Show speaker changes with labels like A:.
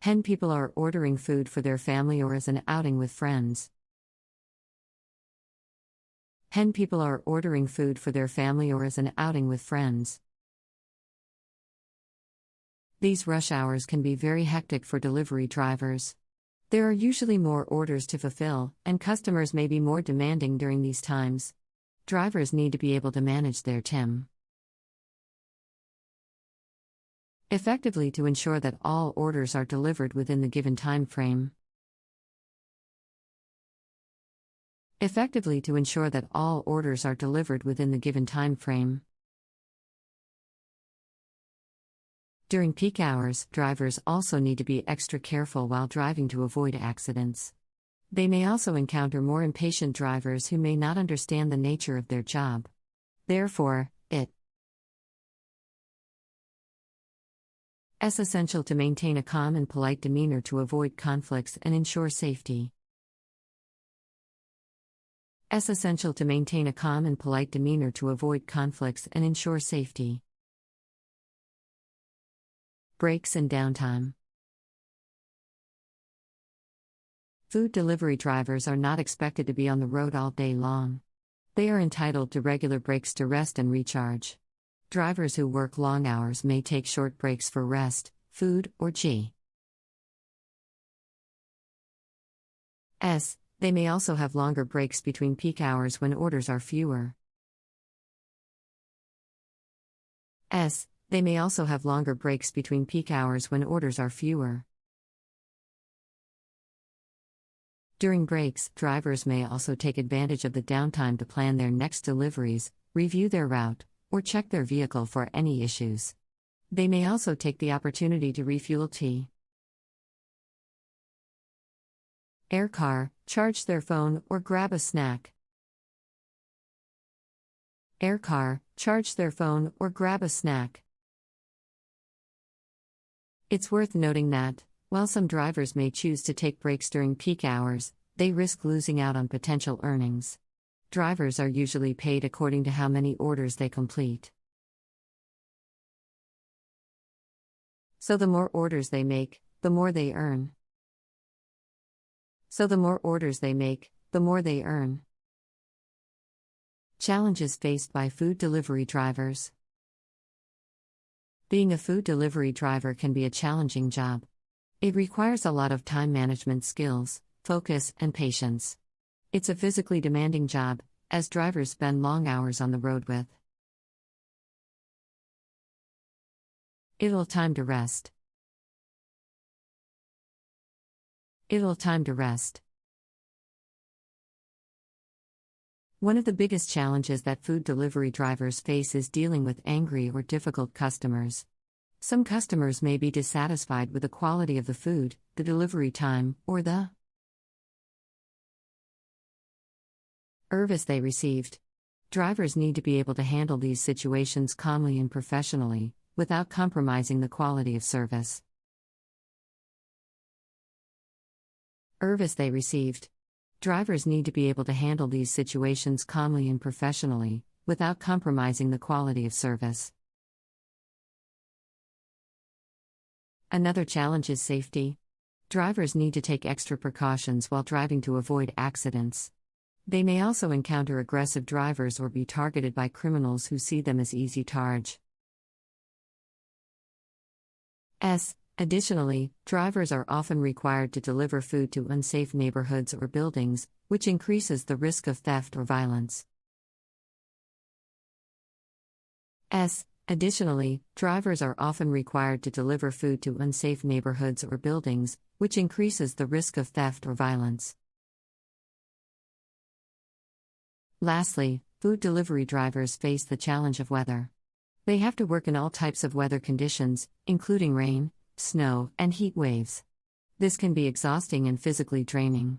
A: Hen people are ordering food for their family or as an outing with friends. Hen people are ordering food for their family or as an outing with friends. These rush hours can be very hectic for delivery drivers. There are usually more orders to fulfill, and customers may be more demanding during these times. Drivers need to be able to manage their time effectively to ensure that all orders are delivered within the given time frame. Effectively to ensure that all orders are delivered within the given time frame. During peak hours, drivers also need to be extra careful while driving to avoid accidents. They may also encounter more impatient drivers who may not understand the nature of their job. Therefore, it's essential to maintain a calm and polite demeanor to avoid conflicts and ensure safety. It's essential to maintain a calm and polite demeanor to avoid conflicts and ensure safety. Breaks and downtime. Food delivery drivers are not expected to be on the road all day long. They are entitled to regular breaks to rest and recharge. Drivers who work long hours may take short breaks for rest, food, or G. They may also have longer breaks between peak hours when orders are fewer. They may also have longer breaks between peak hours when orders are fewer. During breaks, drivers may also take advantage of the downtime to plan their next deliveries, review their route, or check their vehicle for any issues. They may also take the opportunity to refuel air car, charge their phone, or grab a snack. Air car, charge their phone, or grab a snack. It's worth noting that, while some drivers may choose to take breaks during peak hours, they risk losing out on potential earnings. Drivers are usually paid according to how many orders they complete. So the more orders they make, the more they earn. Challenges faced by food delivery drivers. Being a food delivery driver can be a challenging job. It requires a lot of time management skills, focus, and patience. It's a physically demanding job, as drivers spend long hours on the road with time to rest. One of the biggest challenges that food delivery drivers face is dealing with angry or difficult customers. Some customers may be dissatisfied with the quality of the food, the delivery time, or the service they received. Drivers need to be able to handle these situations calmly and professionally, without compromising the quality of service. Drivers need to be able to handle these situations calmly and professionally, without compromising the quality of service. Another challenge is safety. Drivers need to take extra precautions while driving to avoid accidents. They may also encounter aggressive drivers or be targeted by criminals who see them as easy targets. Additionally, drivers are often required to deliver food to unsafe neighborhoods or buildings, which increases the risk of theft or violence. Additionally, drivers are often required to deliver food to unsafe neighborhoods or buildings, which increases the risk of theft or violence. Lastly, food delivery drivers face the challenge of weather. They have to work in all types of weather conditions, including rain, snow, and heat waves. This can be exhausting and physically draining.